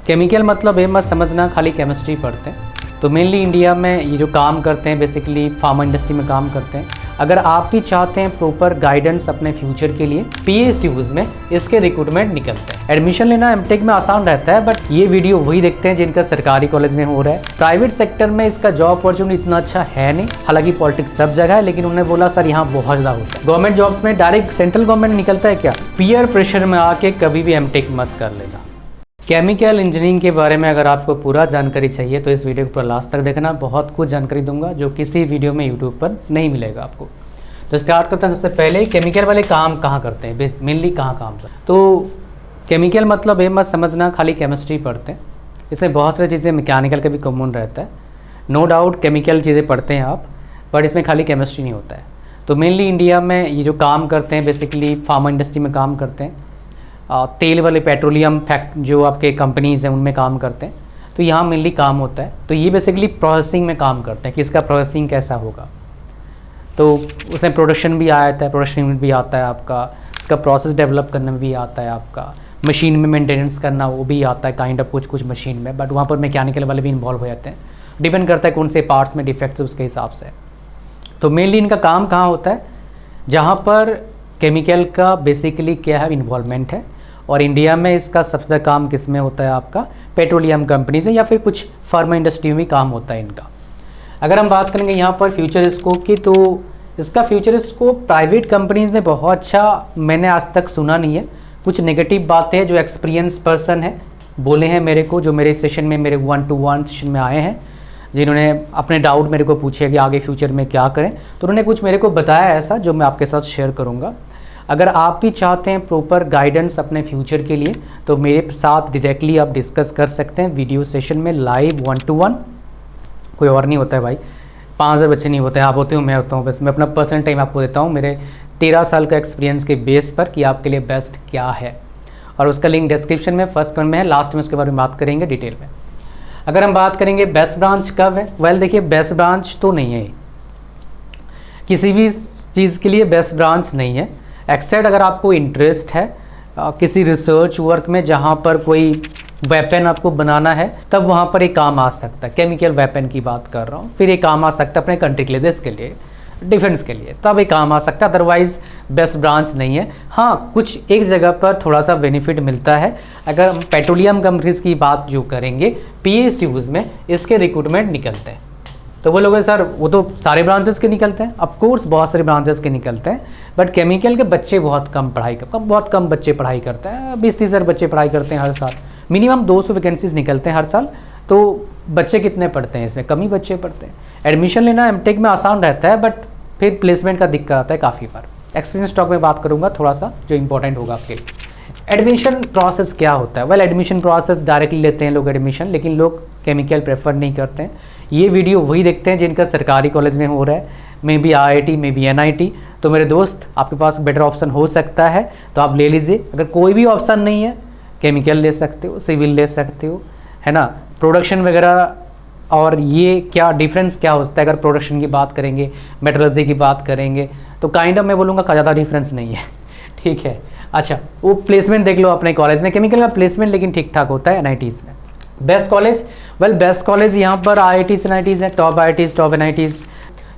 Chemical मतलब ये मत समझना खाली केमिस्ट्री पढ़ते हैं। तो मेनली इंडिया में ये जो काम करते हैं बेसिकली फार्मा इंडस्ट्री में काम करते हैं। अगर आप भी चाहते हैं प्रॉपर गाइडेंस अपने फ्यूचर के लिए, PSUs में इसके रिक्रूटमेंट निकलते हैं। एडमिशन लेना एमटेक में आसान रहता है, बट ये वीडियो वही देखते हैं जिनका सरकारी कॉलेज में हो रहा है। प्राइवेट सेक्टर में इसका जॉब अपॉर्चुनिटी इतना अच्छा है नहीं, हालांकि पॉलिटिक्स सब जगह है, लेकिन उन्होंने बोला सर यहाँ बहुत ज़्यादा होता है। गवर्नमेंट जॉब्स में डायरेक्ट सेंट्रल गवर्नमेंट निकलता है क्या? पीयर प्रेशर में आके कभी भी एमटेक मत कर लेना। केमिकल इंजीनियरिंग के बारे में अगर आपको पूरा जानकारी चाहिए तो इस वीडियो को पूरा लास्ट तक देखना। बहुत कुछ जानकारी दूंगा जो किसी वीडियो में यूट्यूब पर नहीं मिलेगा आपको। तो स्टार्ट करते हैं। सबसे पहले केमिकल वाले काम कहाँ करते हैं, मेनली कहाँ काम करते हैं? तो केमिकल मतलब ये मत समझना खाली केमिस्ट्री पढ़ते हैं। इसमें बहुत सारी चीज़ें मैकेनिकल का भी कॉमन रहता है। नो डाउट केमिकल चीज़ें पढ़ते हैं आप, बट इसमें खाली केमिस्ट्री नहीं होता है। तो मेनली इंडिया में ये जो काम करते हैं बेसिकली फार्मा इंडस्ट्री में काम करते हैं। तेल वाले पेट्रोलियम फैक्ट जो आपके कंपनीज़ हैं उनमें काम करते हैं। तो यहाँ मेनली काम होता है। तो ये बेसिकली प्रोसेसिंग में काम करते हैं कि इसका प्रोसेसिंग कैसा होगा। तो उसमें प्रोडक्शन भी आता है, प्रोडक्शन में भी आता है आपका, इसका प्रोसेस डेवलप करना भी आता है आपका, मशीन में मेंटेनेंस करना वो भी आता है काइंड ऑफ कुछ मशीन में, बट वहाँ पर मैकेनिकल वाले भी इन्वॉल्व हो जाते हैं। डिपेंड करता है कौन से पार्ट्स में डिफेक्ट्स उसके हिसाब से। तो मेनली इनका काम कहाँ होता है? जहाँ पर केमिकल का बेसिकली क्या है इन्वॉल्वमेंट है। और इंडिया में इसका सबसे ज़्यादा काम किस में होता है? आपका पेट्रोलियम कंपनीज में या फिर कुछ फार्मा इंडस्ट्री में काम होता है इनका। अगर हम बात करेंगे यहाँ पर फ्यूचर स्कोप की, तो इसका फ्यूचर स्कोप प्राइवेट कंपनीज़ में बहुत अच्छा मैंने आज तक सुना नहीं है। कुछ नेगेटिव बातें हैं जो एक्सपीरियंस पर्सन है बोले हैं मेरे को, जो मेरे सेशन में मेरे 1-to-1 सेशन में आए हैं, जिन्होंने अपने डाउट मेरे को पूछे कि आगे फ्यूचर में क्या करें, तो उन्होंने कुछ मेरे को बताया ऐसा जो मैं आपके साथ शेयर करूँगा। अगर आप भी चाहते हैं प्रॉपर गाइडेंस अपने फ्यूचर के लिए तो मेरे साथ डायरेक्टली आप डिस्कस कर सकते हैं वीडियो सेशन में लाइव 1-to-1। कोई और नहीं होता है भाई, 5000 बच्चे नहीं होते हैं, आप होते हो, मैं होता हूँ। बस मैं अपना पर्सनल टाइम आपको देता हूँ मेरे 13 साल का एक्सपीरियंस के बेस पर कि आपके लिए बेस्ट क्या है। और उसका लिंक डिस्क्रिप्शन में फर्स्ट कमेंट में है, लास्ट में उसके बारे में बात करेंगे डिटेल में। अगर हम बात करेंगे बेस्ट ब्रांच कब है, वेल देखिए बेस्ट ब्रांच तो नहीं है, किसी भी चीज़ के लिए बेस्ट ब्रांच नहीं है, एक्सेप्ट अगर आपको इंटरेस्ट है किसी रिसर्च वर्क में जहाँ पर कोई वेपन आपको बनाना है, तब वहाँ पर एक काम आ सकता है। केमिकल वेपन की बात कर रहा हूँ, फिर एक काम आ सकता है अपने कंट्री के लिए, देश के लिए, डिफेंस के लिए, तब एक काम आ सकता है। अदरवाइज बेस्ट ब्रांच नहीं है। हाँ, कुछ एक जगह पर थोड़ा सा बेनिफिट मिलता है। अगर हम पेट्रोलियम कंपनीज की बात जो करेंगे, PSUs में इसके रिक्रूटमेंट निकलते हैं। तो वो लोग सर वो तो सारे ब्रांचेस के निकलते हैं, ऑफ कोर्स बहुत सारे ब्रांचेस के निकलते हैं, बट केमिकल के बच्चे बहुत कम बच्चे पढ़ाई करते हैं। 20-30 हज़ार बच्चे पढ़ाई करते हैं हर साल, मिनिमम 200 वैकेंसीज निकलते हैं हर साल। तो बच्चे कितने पढ़ते हैं? इसमें कम ही बच्चे पढ़ते हैं। एडमिशन लेना एमटेक में आसान रहता है, बट फिर प्लेसमेंट का दिक्कत आता है काफ़ी बार। एक्सपीरियंस टॉक में बात करूँगा थोड़ा सा जो इंपॉर्टेंट होगा आपके लिए। एडमिशन प्रोसेस क्या होता है? वेल एडमिशन प्रोसेस डायरेक्टली लेते हैं लोग एडमिशन, लेकिन लोग केमिकल प्रेफर नहीं करते हैं। ये वीडियो वही देखते हैं जिनका सरकारी कॉलेज में हो रहा है, may be IIT, may be NIT। तो मेरे दोस्त आपके पास बेटर ऑप्शन हो सकता है तो आप ले लीजिए। अगर कोई भी ऑप्शन नहीं है, केमिकल ले सकते हो, सिविल ले सकते हो, है ना, प्रोडक्शन वगैरह। और ये क्या डिफरेंस क्या होता है? अगर प्रोडक्शन की बात करेंगे, मेट्रोलॉजी की बात करेंगे, तो काइंड ऑफ मैं बोलूँगा ज़्यादा डिफरेंस नहीं है। ठीक है, अच्छा वो प्लेसमेंट देख लो अपने कॉलेज में, केमिकल का प्लेसमेंट लेकिन ठीक ठाक होता है NITs में। Best college, well best college यहाँ पर IITs NITs हैं, top IITs top NITs।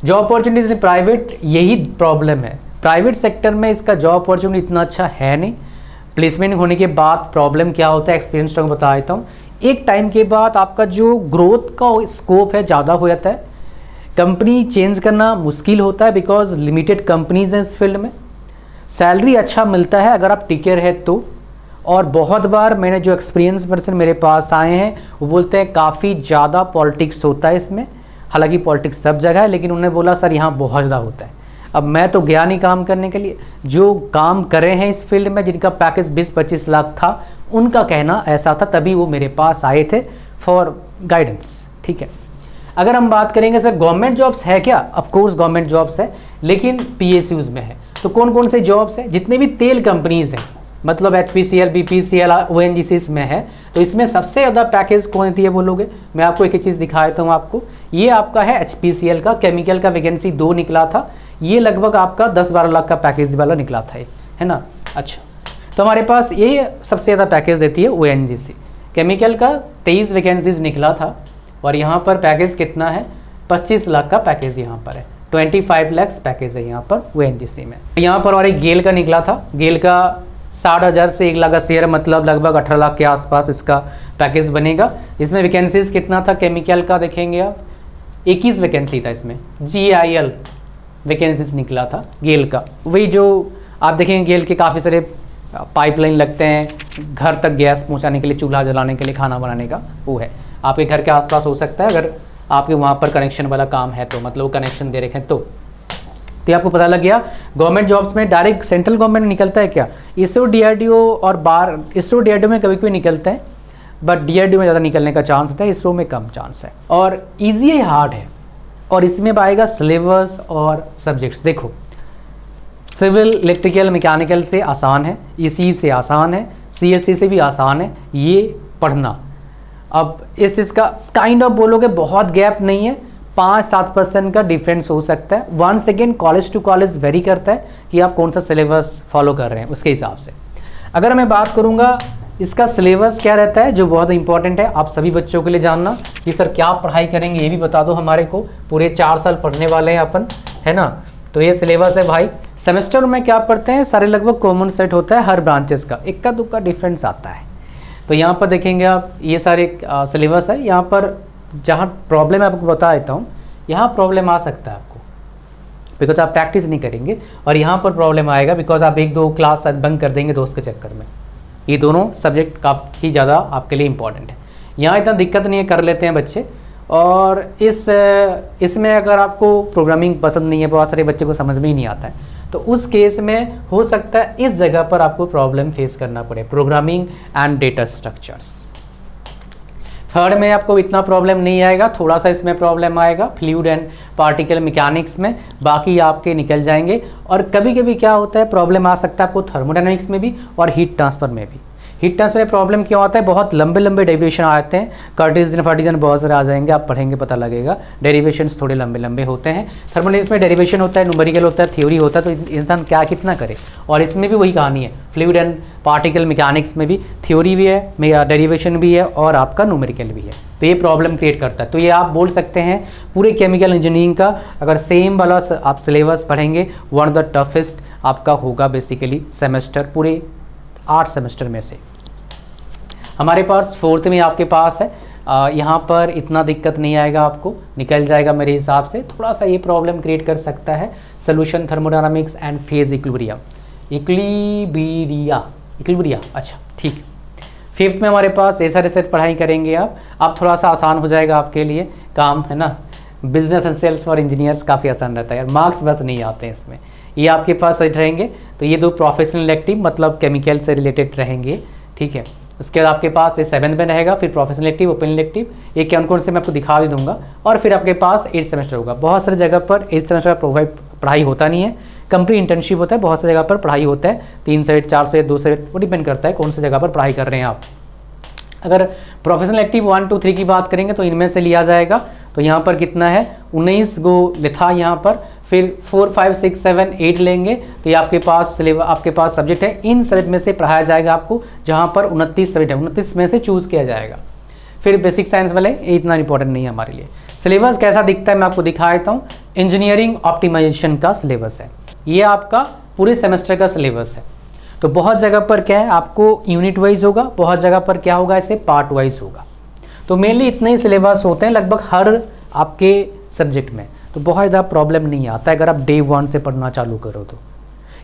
Job opportunities में प्राइवेट, यही प्रॉब्लम है, प्राइवेट सेक्टर में इसका जॉब अपॉर्चुनिटी इतना अच्छा है नहीं। प्लेसमेंट होने के बाद प्रॉब्लम क्या होता है, एक्सपीरियंस तो बता देता हूँ। एक टाइम के बाद आपका जो ग्रोथ का स्कोप है ज़्यादा हो जाता है, कंपनी चेंज करना मुश्किल होता है बिकॉज लिमिटेड कंपनीज हैं इस फील्ड में। सैलरी अच्छा मिलता है अगर आप टिके रहे तो। और बहुत बार मैंने जो एक्सपीरियंस पर्सन मेरे पास आए हैं वो बोलते हैं काफ़ी ज़्यादा पॉलिटिक्स होता है इसमें। हालांकि पॉलिटिक्स सब जगह है, लेकिन उन्होंने बोला सर यहाँ बहुत ज़्यादा होता है। अब मैं तो गया नहीं काम करने के लिए, जो काम करे हैं इस फील्ड में जिनका पैकेज 20-25 लाख था, उनका कहना ऐसा था, तभी वो मेरे पास आए थे फॉर गाइडेंस। ठीक है, अगर हम बात करेंगे सर गवर्नमेंट जॉब्स है क्या, ऑफकोर्स गवर्नमेंट जॉब्स है, लेकिन PSUs में है। तो कौन कौन से जॉब्स हैं? जितने भी तेल कंपनीज हैं, मतलब HPCL, BPCL, ONGC में है, तो इसमें सबसे ज़्यादा पैकेज कौन देती है बोलोगे? मैं आपको एक चीज़ दिखा देता हूँ आपको। ये आपका है HPCL का, केमिकल का वैकेंसी 2 निकला था, ये लगभग आपका 10-12 लाख का पैकेज वाला निकला था, है ना। अच्छा, तो हमारे पास ये सबसे ज़्यादा पैकेज देती है ONGC। केमिकल का 23 वैकेंसीज निकला था और यहाँ पर पैकेज कितना है, 25 लाख का पैकेज यहाँ पर है, 25 लाख पैकेज है यहाँ पर ONGC में। यहाँ पर और एक गेल का निकला था, गेल का 60,000 से 1 लाख का शेयर, मतलब लगभग 18 लाख के आसपास इसका पैकेज बनेगा। इसमें वैकेंसीज कितना था केमिकल का, देखेंगे आप 21 वैकेंसी था इसमें, GIL वैकेंसीज निकला था गेल का। वही जो आप देखेंगे गेल के काफ़ी सारे पाइपलाइन लगते हैं घर तक गैस पहुंचाने के लिए, चूल्हा जलाने के लिए, खाना बनाने का, वो है आपके घर के आसपास हो सकता है अगर आपके वहाँ पर कनेक्शन वाला काम है तो, मतलब कनेक्शन दे रखे हैं तो ये आपको पता लग गया। गवर्नमेंट जॉब्स में डायरेक्ट सेंट्रल गवर्नमेंट में निकलता है क्या, इसरो DRDO और बार, इसरो DRDO में कभी कभी निकलते हैं बट DRDO में ज़्यादा निकलने का चांस होता है, इसरो में कम चांस है। और ईजी है हार्ड है, और इसमें आएगा सिलेबस और सब्जेक्ट्स। देखो सिविल इलेक्ट्रिकल मैकेनिकल से आसान है, ECE से आसान है, CSE से भी आसान है ये पढ़ना। अब इसका काइंड ऑफ बोलोगे बहुत गैप नहीं है, 5-7% का डिफरेंस हो सकता है। Once again college to college vary करता है कि आप कौन सा सिलेबस फॉलो कर रहे हैं उसके हिसाब से। अगर मैं बात करूँगा इसका सिलेबस क्या रहता है, जो बहुत इंपॉर्टेंट है आप सभी बच्चों के लिए जानना कि सर क्या पढ़ाई करेंगे ये भी बता दो हमारे को, पूरे 4 साल पढ़ने वाले हैं अपन, है ना। तो ये सिलेबस है भाई। सेमेस्टर में क्या पढ़ते हैं, सारे लगभग कॉमन सेट होता है हर ब्रांचेस का, इक्का दुक्का डिफरेंस आता है। तो यहाँ पर देखेंगे आप ये सारे सिलेबस है। यहाँ पर जहाँ प्रॉब्लम है आपको बता देता हूँ, यहाँ प्रॉब्लम आ सकता है आपको बिकॉज आप प्रैक्टिस नहीं करेंगे, और यहाँ पर प्रॉब्लम आएगा बिकॉज आप 1-2 क्लास बंक कर देंगे दोस्त के चक्कर में। ये दोनों सब्जेक्ट काफ़ी ज़्यादा आपके लिए इंपॉर्टेंट है। यहाँ इतना दिक्कत नहीं है, कर लेते हैं बच्चे। और इसमें अगर आपको प्रोग्रामिंग पसंद नहीं है, बहुत सारे बच्चे को समझ में ही नहीं आता है, तो उस केस में हो सकता है इस जगह पर आपको प्रॉब्लम फेस करना पड़े, programming and data structures. Third में आपको इतना प्रॉब्लम नहीं आएगा, थोड़ा सा इसमें प्रॉब्लम आएगा फ्लूइड एंड पार्टिकल मैकेनिक्स में, बाकी आपके निकल जाएंगे। और कभी कभी क्या होता है प्रॉब्लम आ सकता है आपको थर्मोडायनामिक्स में भी और हीट ट्रांसफर में भी। हीट ट्रांसफर में प्रॉब्लम क्या होता है, बहुत लंबे लंबे डेरिवेशन आते हैं, कार्टेशियन फार्टिशियन बहुत सारे आ जाएंगे, आप पढ़ेंगे पता लगेगा, डेरिवेशंस थोड़े लंबे लंबे होते हैं। थर्मोडायनामिक्स में डेरिवेशन होता है, न्यूमेरिकल होता है, थ्योरी होता है, तो इंसान क्या कितना करे। और इसमें भी वही कहानी है, फ्लूइड एंड पार्टिकल मैकेनिक्स में भी थ्योरी भी है, डेरिवेशन भी है और आपका न्यूमेरिकल भी है, तो ये प्रॉब्लम क्रिएट करता है। तो ये आप बोल सकते हैं पूरे केमिकल इंजीनियरिंग का अगर सेम वाला आप सिलेबस पढ़ेंगे, वन ऑफ द टफेस्ट आपका होगा बेसिकली सेमेस्टर, पूरे 8 सेमेस्टर में से। हमारे पास 4th में आपके पास है, यहाँ पर इतना दिक्कत नहीं आएगा, आपको निकल जाएगा मेरे हिसाब से। थोड़ा सा ये प्रॉब्लम क्रिएट कर सकता है solution thermodynamics and phase equilibrium, equilibria, अच्छा ठीक। 5th में हमारे पास ऐसा रिसर्च पढ़ाई करेंगे आप थोड़ा सा आसान हो जाएगा आपके लिए काम, है ना। Business and sales for engineers काफ़ी आसान रहता है यार, मार्क्स बस नहीं आते हैं इसमें, ये आपके पास रहेंगे। तो ये 2 प्रोफेशनल इलेक्टिव मतलब केमिकल से रिलेटेड रहेंगे, ठीक है। उसके बाद आपके पास ये 7th में रहेगा, फिर प्रोफेशनल इलेक्टिव, ओपन इलेक्टिव, ये कौन कौन से मैं आपको दिखा भी दूंगा। और फिर आपके पास 8 सेमेस्टर होगा। बहुत सारी जगह पर 8 सेमेस्टर का पढ़ाई होता नहीं है, कंप्लीट इंटर्नशिप होता है, बहुत सारी जगह पर पढ़ाई होता है, 3 सेट 4 सेट 2 सेट, वो डिपेंड करता है कौन सी जगह पर पढ़ाई कर रहे हैं आप। अगर प्रोफेशनल एक्टिव 1, 2, 3 की बात करेंगे तो इनमें से लिया जाएगा। तो यहाँ पर कितना है 19 गो लिखा यहाँ पर, फिर 4, 5, 6, 7, 8 लेंगे तो ये आपके पास आपके पास सब्जेक्ट है। इन सब्जेक्ट में से पढ़ाया जाएगा आपको, जहाँ पर 29 सब्जेक्ट है, 29 में से चूज़ किया जाएगा। फिर बेसिक साइंस वाले ये इतना इंपॉर्टेंट नहीं है हमारे लिए। सिलेबस कैसा दिखता है मैं आपको दिखा देता हूँ। इंजीनियरिंग ऑप्टिमाइजेशन का सिलेबस है, ये आपका पूरे सेमेस्टर का सिलेबस है। तो बहुत जगह पर क्या है आपको यूनिट वाइज होगा, बहुत जगह पर क्या होगा ऐसे पार्ट वाइज होगा। तो मेनली इतने ही सिलेबस होते हैं लगभग हर आपके सब्जेक्ट में, तो बहुत ज़्यादा प्रॉब्लम नहीं आता है अगर आप डे 1 से पढ़ना चालू करो तो।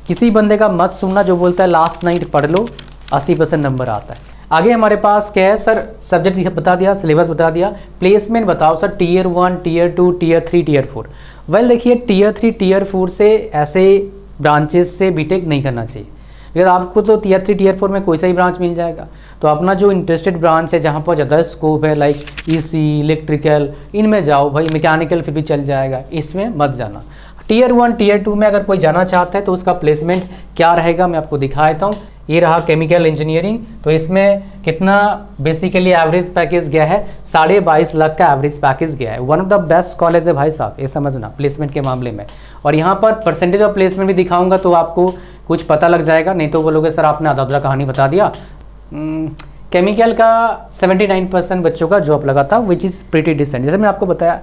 किसी बंदे का मत सुनना जो बोलता है लास्ट नाइट पढ़ लो 80% नंबर आता है। आगे हमारे पास क्या है सर, सब्जेक्ट बता दिया, सिलेबस बता दिया, प्लेसमेंट बताओ sir Tier 1, Tier 2, Tier 3, Tier 4। Well देखिए Tier 3, Tier 4 से ऐसे ब्रांचेस से बीटेक नहीं करना चाहिए, अगर आपको तो Tier 3, Tier 4 में कोई सा ही ब्रांच मिल जाएगा। तो अपना जो इंटरेस्टेड ब्रांच है जहाँ पर ज़्यादा स्कोप है लाइक EC, इलेक्ट्रिकल, इनमें जाओ भाई, मैकेनिकल फिर भी चल जाएगा, इसमें मत जाना। Tier 1, Tier 2 में अगर कोई जाना चाहता है तो उसका प्लेसमेंट क्या रहेगा मैं आपको दिखा देता हूँ। ये रहा केमिकल इंजीनियरिंग, तो इसमें कितना बेसिकली एवरेज पैकेज गया है, 22.5 लाख का एवरेज पैकेज गया है। One of the best college है भाई साहब, ये समझना प्लेसमेंट के मामले में। और यहाँ पर परसेंटेज ऑफ प्लेसमेंट भी दिखाऊंगा तो आपको कुछ पता लग जाएगा, नहीं तो बोलोगे सर आपने आधा अधूरा कहानी बता दिया। केमिकल का 79% बच्चों का जॉब लगा था, विच इज़ प्रीटी डिसेंट। जैसे मैंने आपको बताया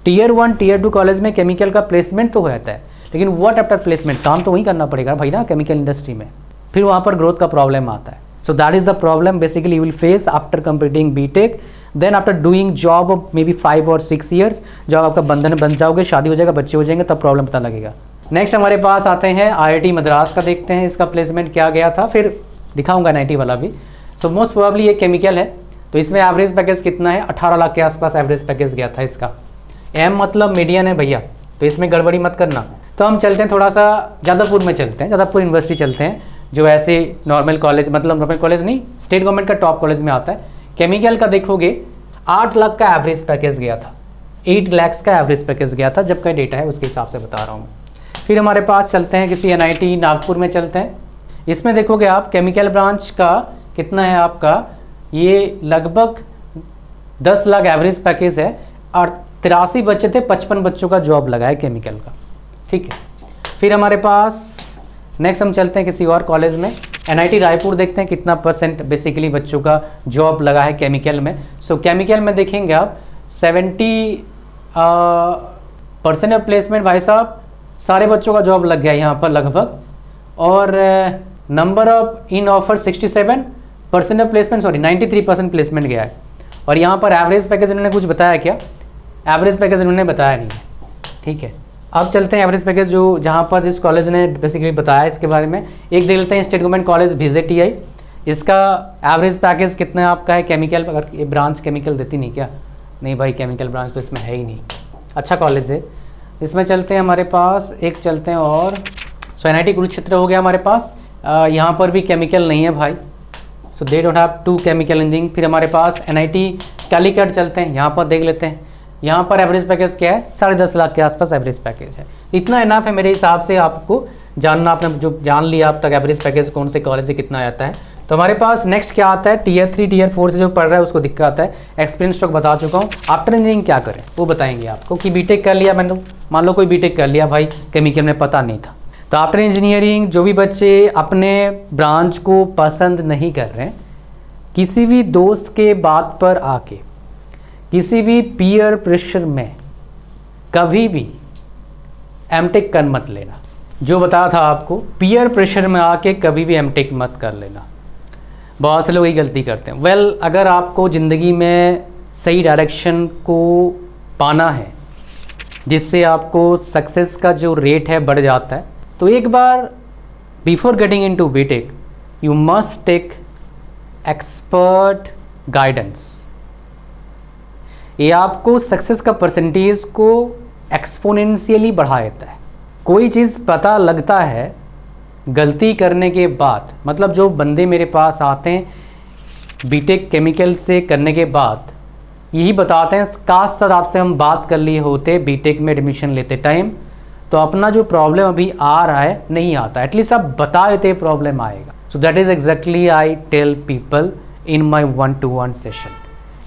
टीयर 1 टीयर 2 कॉलेज में केमिकल का प्लेसमेंट तो हो जाता है, लेकिन व्हाट आफ्टर प्लेसमेंट, काम तो वहीं करना पड़ेगा भाई ना केमिकल इंडस्ट्री में, फिर वहाँ पर ग्रोथ का प्रॉब्लम आता है। So that is the problem basically you will face after completing BTech, then after doing job of maybe 5 और 6 ईयर्स, जब आपका बंधन बन जाओगे, शादी हो जाएगा, बच्चे हो जाएंगे, तब प्रॉब्लम पता लगेगा। नेक्स्ट हमारे पास आते हैं IIT मद्रास का, देखते हैं इसका प्लेसमेंट क्या गया था, फिर दिखाऊंगा NIT वाला भी। सो मोस्ट प्रोबेबली ये केमिकल है, तो इसमें एवरेज पैकेज कितना है, 18 लाख के आसपास एवरेज पैकेज गया था इसका। M मतलब मीडियन है भैया, तो इसमें गड़बड़ी मत करना। तो हम चलते हैं थोड़ा सा जादवपुर में चलते हैं, जादवपुर यूनिवर्सिटी चलते हैं, जो ऐसे नॉर्मल कॉलेज, मतलब नॉर्मल कॉलेज नहीं, स्टेट गवर्नमेंट का टॉप कॉलेज में आता है। केमिकल का देखोगे 8 लाख का एवरेज पैकेज गया था, 8 लाख का एवरेज पैकेज गया था, जब का डेटा है उसके हिसाब से बता रहा हूँ। फिर हमारे पास चलते हैं किसी NIT नागपुर में चलते हैं। इसमें देखोगे आप केमिकल ब्रांच का कितना है आपका, ये लगभग 10 लाख एवरेज पैकेज है, और 83 बच्चे थे, 55 बच्चों का जॉब लगा है केमिकल का, ठीक है। फिर हमारे पास नेक्स्ट हम चलते हैं किसी और कॉलेज में, NIT रायपुर देखते हैं कितना % बेसिकली बच्चों का जॉब लगा है केमिकल में। सो केमिकल में देखेंगे आप 70% ऑफ प्लेसमेंट, भाई साहब सारे बच्चों का जॉब लग गया यहाँ पर लगभग, और number of in offer 67% of placement, sorry 93% placement गया है। और यहाँ पर एवरेज पैकेज इन्होंने कुछ बताया क्या, एवरेज पैकेज इन्होंने बताया नहीं है, ठीक है। अब चलते हैं एवरेज पैकेज जो जहाँ पर जिस कॉलेज ने बेसिकली बताया इसके बारे में। एक देख लेते हैं स्टेट गवर्नमेंट कॉलेज VJTI, इसका एवरेज पैकेज कितना आपका है केमिकल, अगर ये ब्रांच केमिकल देती नहीं क्या, नहीं भाई केमिकल ब्रांच तो इसमें है ही नहीं, अच्छा कॉलेज है। इसमें चलते हैं हमारे पास, एक चलते हैं और, सो NIT कुरुक्षेत्र हो गया हमारे पास, यहाँ पर भी केमिकल नहीं है भाई, so they don't have 2 chemical engineering. फिर हमारे पास NIT कैलीकट चलते हैं, यहाँ पर देख लेते हैं, यहाँ पर एवरेज पैकेज क्या है, 10.5 लाख के आसपास एवरेज पैकेज है। इतना इनफ है मेरे हिसाब से आपको जानना, आपने जो जान लिया अब तक एवरेज पैकेज कौन से कॉलेज से कितना आता है। तो हमारे पास नेक्स्ट क्या आता है, टीयर 3 टीयर 4 से जो पढ़ रहा है उसको दिक्कत आता है। एक्सपीरियंस स्टॉक बता चुका हूँ। आफ्टर इंजीनियरिंग क्या करें वो बताएंगे आपको, कि बीटेक कर लिया मैंने, मान लो कोई बीटेक कर लिया भाई, केमिकल में पता नहीं था, तो आफ्टर इंजीनियरिंग जो भी बच्चे अपने ब्रांच को पसंद नहीं कर रहे हैं, किसी भी दोस्त के बात पर आके, किसी भी पीयर प्रेशर में कभी भी एमटेक कर मत लेना। जो बताया था आपको, पीयर प्रेशर में आके कभी भी एमटेक मत कर लेना, बहुत से लोग ये गलती करते हैं। वेल अगर आपको ज़िंदगी में सही डायरेक्शन को पाना है, जिससे आपको सक्सेस का जो रेट है बढ़ जाता है, तो एक बार before getting into BTech you must take expert guidance. ये आपको सक्सेस का परसेंटेज को एक्सपोनेंशियली बढ़ा देता है। कोई चीज़ पता लगता है गलती करने के बाद, मतलब जो बंदे मेरे पास आते हैं बीटेक केमिकल से करने के बाद, यही बताते हैं काश सर आपसे हम बात कर लिए होते बीटेक में एडमिशन लेते टाइम, तो अपना जो प्रॉब्लम अभी आ रहा है नहीं आता, एटलीस्ट आप बता देते प्रॉब्लम आएगा। So that is exactly I tell people in my 1-to-1 session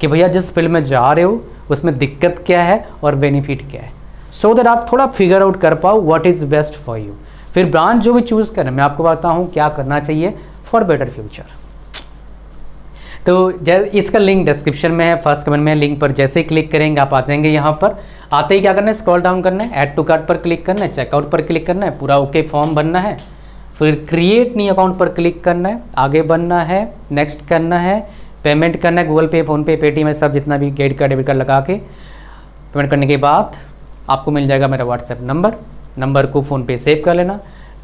कि भैया जिस फील्ड में जा रहे हो उसमें दिक्कत क्या है और बेनिफिट क्या है, सो दैट आप थोड़ा फिगर आउट कर पाओ what is best for you. फिर ब्रांच जो भी चूज़ करें, मैं आपको बताता हूँ क्या करना चाहिए फॉर बेटर फ्यूचर। तो इसका लिंक डिस्क्रिप्शन में है, फर्स्ट कमेंट में, लिंक पर जैसे ही क्लिक करेंगे आप आ जाएंगे। यहाँ पर आते ही क्या करना है, स्क्रॉल डाउन करना है, ऐड टू कार्ट पर क्लिक करना है, चेकआउट पर क्लिक करना है, पूरा ओके फॉर्म भरना है, फिर क्रिएट न्यू अकाउंट पर क्लिक करना है, आगे बढ़ना है, नेक्स्ट करना है, पेमेंट करना है, गूगल पे, फ़ोनपे, पेटीएम सब जितना भी क्रेडिट कार्ड डेबिट कार्ड लगा के पेमेंट करने के बाद आपको मिल जाएगा मेरा व्हाट्सएप नंबर को फ़ोन पे सेव कर लेना,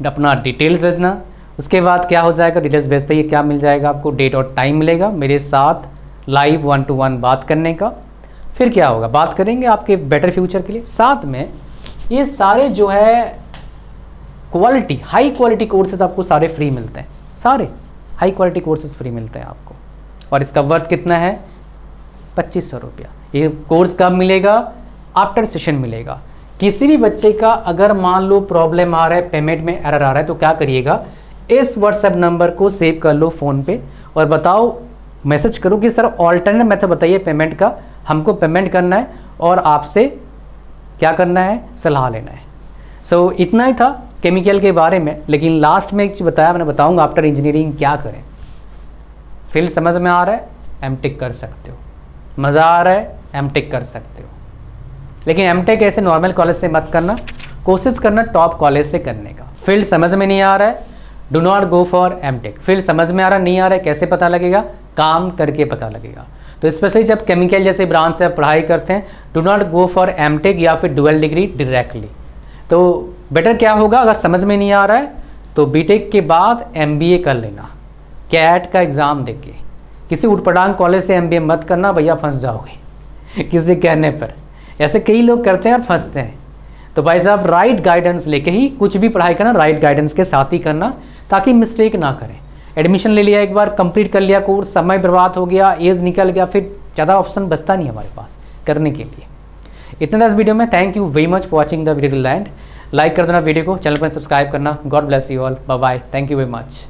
अपना डिटेल्स भेजना। उसके बाद क्या हो जाएगा, डिटेल्स भेजते ही क्या मिल जाएगा आपको, डेट और टाइम मिलेगा मेरे साथ लाइव 1-to-1 बात करने का। फिर क्या होगा, बात करेंगे आपके बेटर फ्यूचर के लिए। साथ में ये सारे जो है क्वालिटी, हाई क्वालिटी कोर्सेज आपको सारे फ्री मिलते हैं, सारे हाई क्वालिटी कोर्सेज फ्री मिलते हैं आपको। और इसका वर्थ कितना है, 2500 रुपया। ये कोर्स कब मिलेगा, आफ्टर सेशन मिलेगा। किसी भी बच्चे का अगर मान लो प्रॉब्लम आ रहा है, पेमेंट में एरर आ रहा है, तो क्या करिएगा, इस व्हाट्सएप नंबर को सेव कर लो फ़ोन पे और बताओ, मैसेज करो कि सर ऑल्टरनेट मेथड बताइए पेमेंट का, हमको पेमेंट करना है और आपसे क्या करना है, सलाह लेना है। सो इतना ही था केमिकल के बारे में, लेकिन लास्ट में एक चीज़ बताया, मैंने बताऊंगा आफ्टर इंजीनियरिंग क्या करें। फील्ड समझ में आ रहा है, एमटेक कर सकते हो। मज़ा आ रहा है, एमटेक कर सकते हो। लेकिन एमटेक ऐसे नॉर्मल कॉलेज से मत करना, कोशिश करना टॉप कॉलेज से करने का। फील्ड समझ में नहीं आ रहा है, do not go for MTech. Field समझ में आ रहा नहीं आ रहा है, कैसे पता लगेगा? काम करके पता लगेगा। तो स्पेशली जब केमिकल जैसे ब्रांच से आप पढ़ाई करते हैं, do not go for MTech या फिर डुअल डिग्री डायरेक्टली। तो बेटर क्या होगा, अगर समझ में नहीं आ रहा है तो बीटेक के बाद एमबीए कर लेना, कैट का एग्ज़ाम देके। किसी उटपटांग कॉलेज से एमबीए मत करना भैया, फंस जाओगे किसी कहने पर। ऐसे कई लोग करते हैं और फंसते हैं। तो भाई साहब राइट गाइडेंस लेके ही कुछ भी पढ़ाई करना, राइट गाइडेंस के साथ ही करना, ताकि मिस्टेक ना करें। एडमिशन ले लिया, एक बार कंप्लीट कर लिया कोर्स, समय बर्बाद हो गया, एज निकल गया, फिर ज़्यादा ऑप्शन बचता नहीं हमारे पास करने के लिए। इतना 10 वीडियो में thank you very much for watching the video to end. Like कर देना वीडियो को, चैनल पर सब्सक्राइब करना। God bless you all, bye bye, thank you very much.